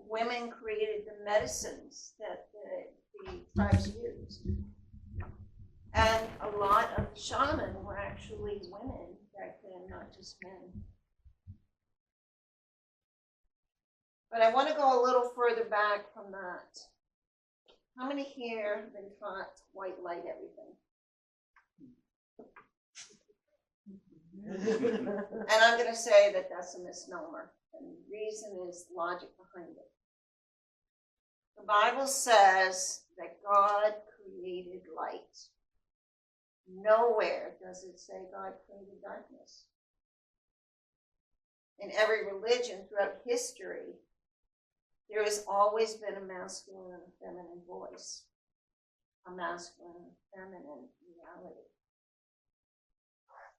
women created the medicines that the tribes used. And a lot of shamans were actually women back then, not just men. But I want to go a little further back from that. How many here have been taught to white light everything? And I'm going to say that that's a misnomer. And the reason is logic behind it. The Bible says that God created light. Nowhere does it say God created darkness. In every religion throughout history, there has always been a masculine and a feminine voice, a masculine and a feminine reality.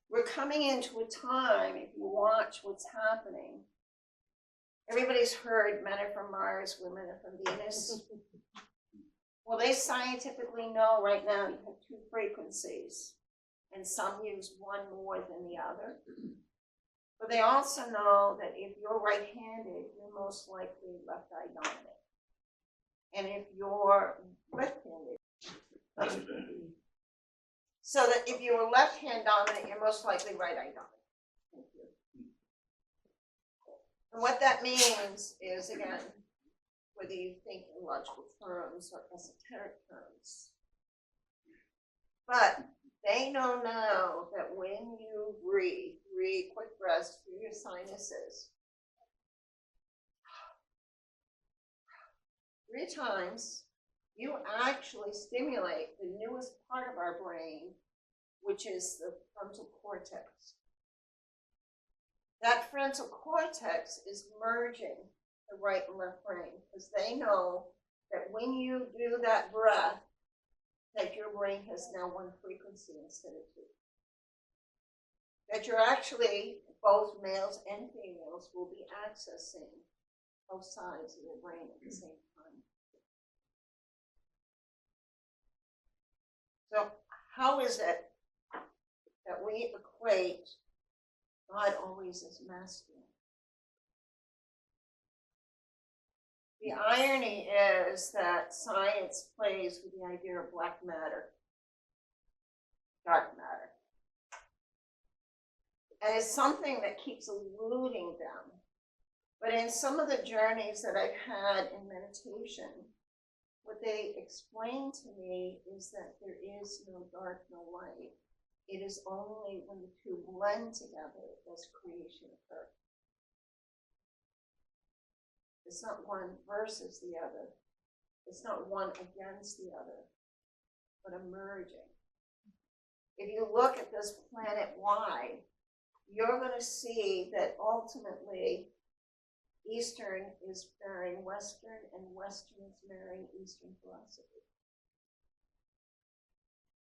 We're coming into a time, if you watch what's happening, everybody's heard men are from Mars, women are from Venus. Well, they scientifically know right now you have two frequencies, and some use one more than the other. But they also know that if you're right-handed, you're most likely left eye dominant. And if you're left-handed, so that if you were left-hand dominant, you're most likely right-eye dominant. Thank you. And what that means is, again, whether you think in logical terms or esoteric terms, but they know now that when you breathe, quick breaths through your sinuses, 3 times, you actually stimulate the newest part of our brain, which is the frontal cortex. That frontal cortex is merging the right and left brain because they know that when you do that breath, that your brain has now one frequency instead of 2. That you're actually, both males and females will be accessing both sides of their brain at the same time. So how is it that we equate God always as masculine? The irony is that science plays with the idea of black matter, dark matter. And it's something that keeps eluding them. But in some of the journeys that I've had in meditation, what they explain to me is that there is no dark, no light. It is only when the two blend together does creation occur. It's not one versus the other. It's not one against the other, but a merging. If you look at this planet wide, you're going to see that ultimately Eastern is marrying Western and Western is marrying Eastern philosophy.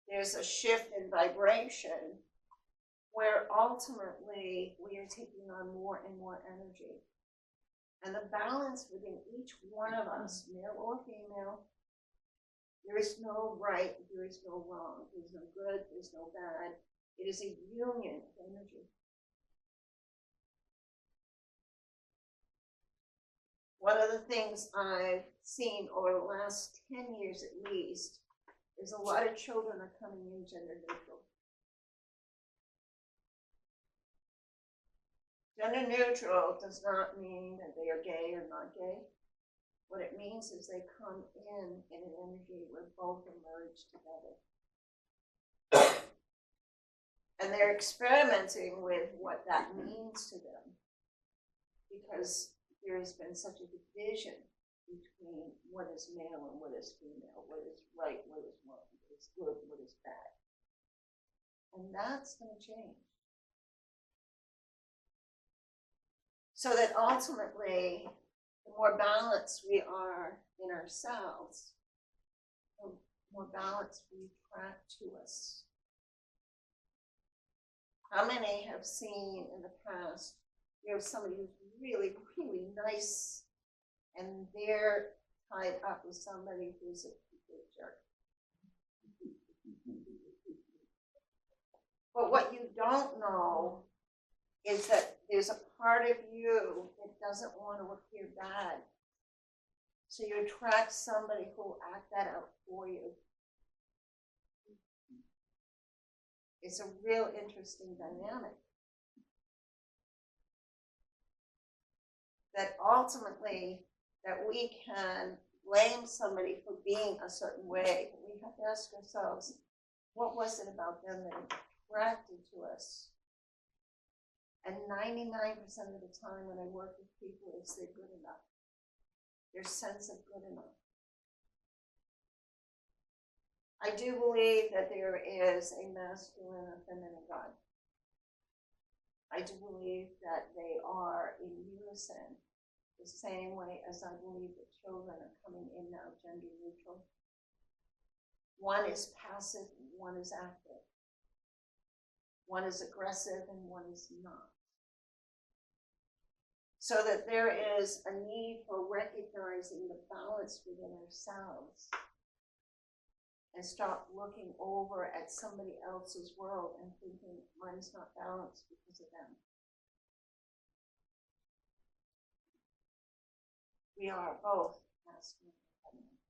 There's a shift in vibration where ultimately we are taking on more and more energy. And the balance within each one of us, male or female, there is no right, there is no wrong, there's no good, there's no bad. It is a union of energy. One of the things I've seen over the last 10 years at least is a lot of children are coming in gender neutral. Gender neutral does not mean that they are gay or not gay. What it means is they come in an energy where both emerge together. And they're experimenting with what that means to them because there has been such a division between what is male and what is female, what is right, what is wrong, what is good, what is bad. And that's going to change. So that ultimately, the more balanced we are in ourselves, the more balance we attract to us. How many have seen in the past, you know, somebody who's really, really nice, and they're tied up with somebody who's a complete jerk? But what you don't know is that there's a part of you that doesn't want to appear bad. So you attract somebody who will act that out for you. It's a real interesting dynamic. That ultimately, that we can blame somebody for being a certain way. We have to ask ourselves, what was it about them that attracted to us? And 99% of the time when I work with people, it's they're good enough. Their sense of good enough. I do believe that there is a masculine and feminine God. I do believe that they are in unison, the same way as I believe that children are coming in now gender neutral. One is passive, one is active. One is aggressive and one is not. So that there is a need for recognizing the balance within ourselves and stop looking over at somebody else's world and thinking mine's not balanced because of them. We are both masculine and feminine.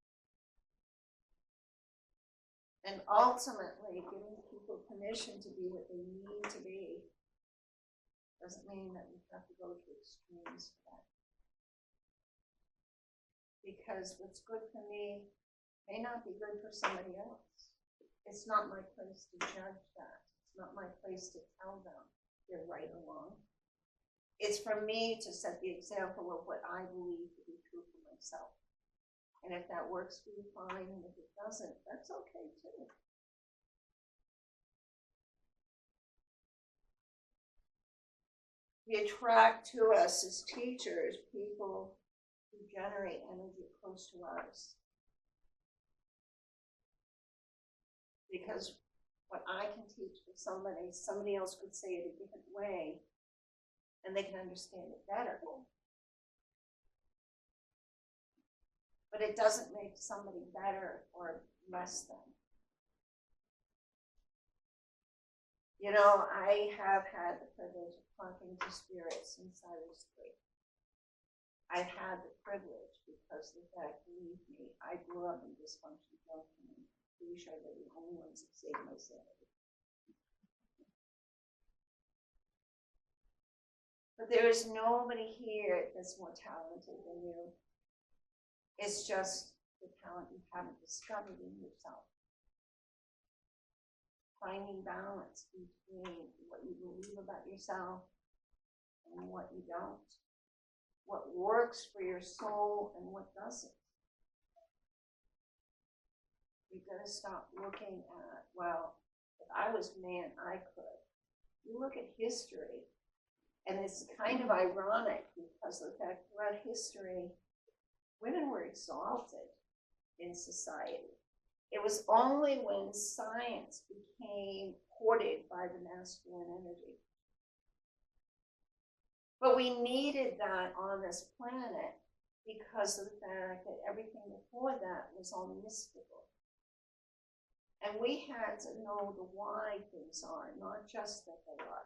And ultimately, giving people permission to be what they need to be doesn't mean that we have to go to extremes for that. Because what's good for me may not be good for somebody else. It's not my place to judge that. It's not my place to tell them they're right or wrong. It's for me to set the example of what I believe to be true for myself. And if that works for you, fine. And if it doesn't, that's okay too. We attract to us as teachers people who generate energy close to ours. Because what I can teach to somebody else could say it a different way, and they can understand it better. But it doesn't make somebody better or less than. You know, I have had the privilege of talking to spirits since I was 3. I've had the privilege because the fact, believe me, I grew up in dysfunctional children. I'm pretty sure they're the only ones that saved my sanity. But there is nobody here that's more talented than you. It's just the talent you haven't discovered in yourself. Finding balance between what you believe about yourself and what you don't. What works for your soul and what doesn't. We've got to stop looking at, well, if I was man, I could. You look at history, and it's kind of ironic because of the fact throughout history, women were exalted in society. It was only when science became courted by the masculine energy. But we needed that on this planet because of the fact that everything before that was all mystical. And we had to know the why things are, not just that they are.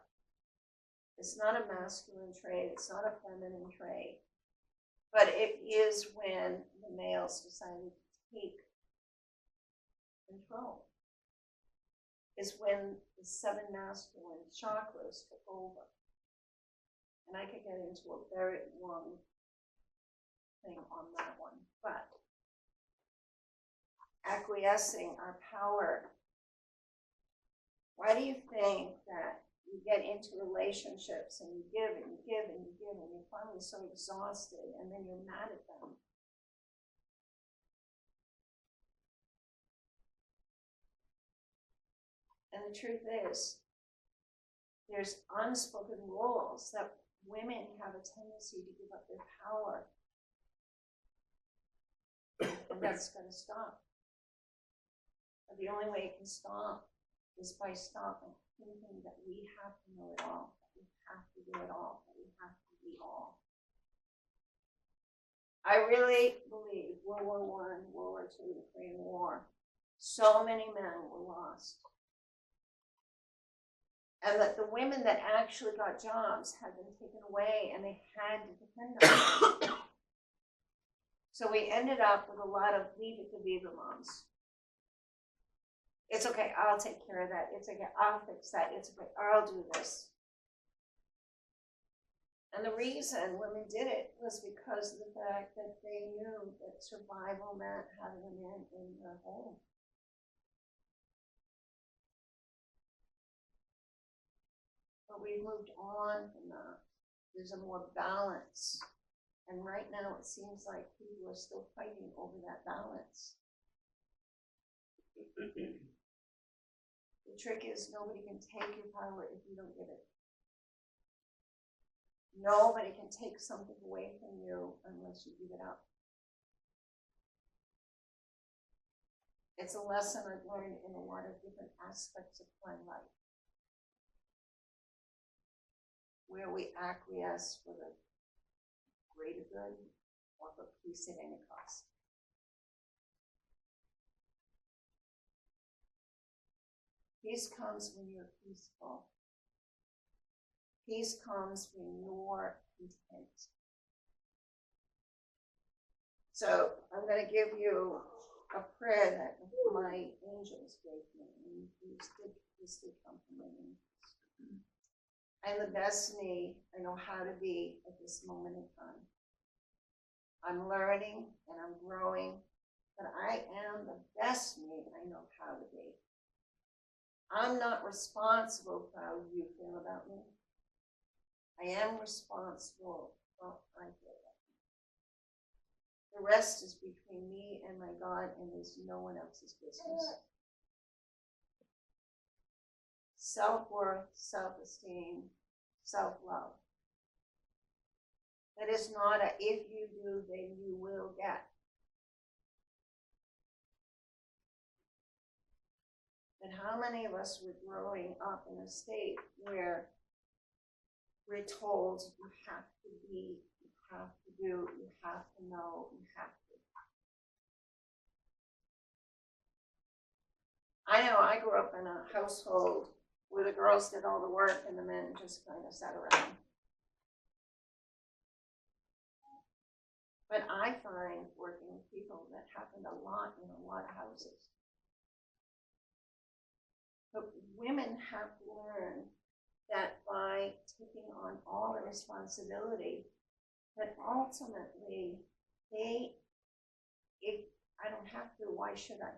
It's not a masculine trait, it's not a feminine trait. But it is when the males decided to take control. Is when the 7 masculine chakras took over. And I could get into a very long thing on that one. But acquiescing our power. Why do you think that you get into relationships and you give and you give and you give and you're finally so exhausted and then you're mad at them? And the truth is, there's unspoken rules that women have a tendency to give up their power. And that's going to stop. But the only way it can stop is by stopping thinking that we have to know it all, that we have to do it all, that we have to be all. I really believe World War I, World War II, the Korean War, so many men were lost. And that the women that actually got jobs had been taken away and they had to depend on them. So we ended up with a lot of leave it to beaver moms. It's okay, I'll take care of that. It's okay, I'll fix that. It's okay, I'll do this. And the reason women did it was because of the fact that they knew that survival meant having a man in their home. But we moved on from that. There's a more balance. And right now it seems like people are still fighting over that balance. The trick is nobody can take your power if you don't give it. Nobody can take something away from you unless you give it up. It's a lesson I've learned in a lot of different aspects of my life, where we acquiesce for the greater good or for peace at any cost. Peace comes when you're peaceful. Peace comes when you're content. So I'm going to give you a prayer that my angels gave me, and this did come from my angels. I'm the best me I know how to be at this moment in time. I'm learning and I'm growing, but I am the best me I know how to be. I'm not responsible for how you feel about me. I am responsible for how I feel about me. The rest is between me and my God, and is no one else's business. Self-worth, self-esteem, self-love. That is not a if you do, then you will get. And how many of us were growing up in a state where we're told you have to be, you have to do, you have to know, you have to. I know I grew up in a household where the girls did all the work and the men just kind of sat around. But I find working with people that happened a lot in a lot of houses. But women have to learn that by taking on all the responsibility, that ultimately if I don't have to, why should I?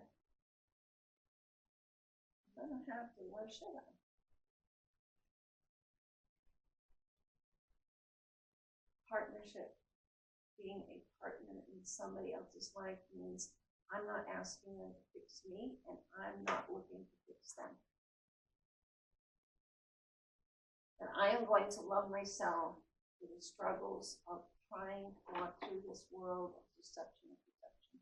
If I don't have to, why should I? Partnership, being a partner in somebody else's life means I'm not asking them to fix me, and I'm not looking to fix them. And I am going to love myself through the struggles of trying to walk through this world of deception and perception.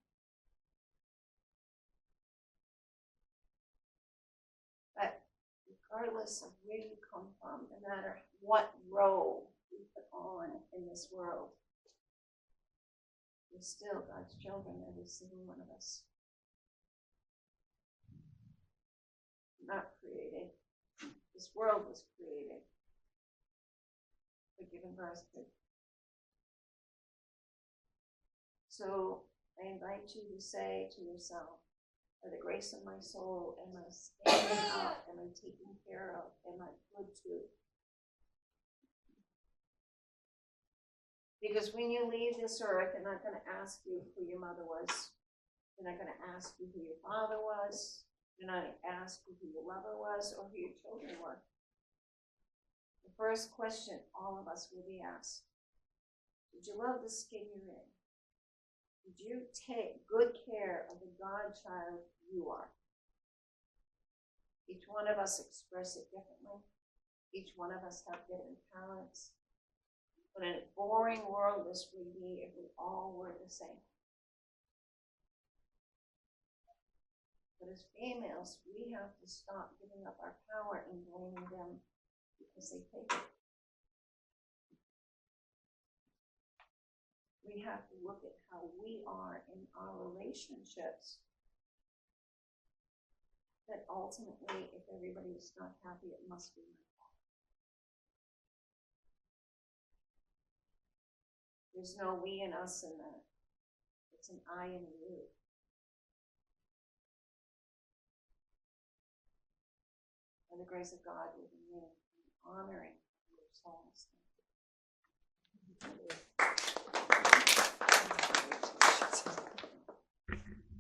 But regardless of where you come from, no matter what role you put on in this world, we're still God's children, every single one of us. Not created. This world was created for giving birth to. So I invite you to say to yourself, by the grace of my soul, am I standing up? Am I taken care of? Am I good to? Because when you leave this earth, they're not going to ask you who your mother was. They're not going to ask you who your father was. They're not going to ask you who your lover was or who your children were. The first question all of us will be asked, did you love the skin you're in? Did you take good care of the God child you are? Each one of us express it differently. Each one of us have different talents. What a boring world this would be if we all were the same. But as females, we have to stop giving up our power and blaming them because they take it. We have to look at how we are in our relationships. That ultimately, if everybody is not happy, it must be my fault. There's no we and us in that. It's an I and a you. By the grace of God within you, honoring your souls.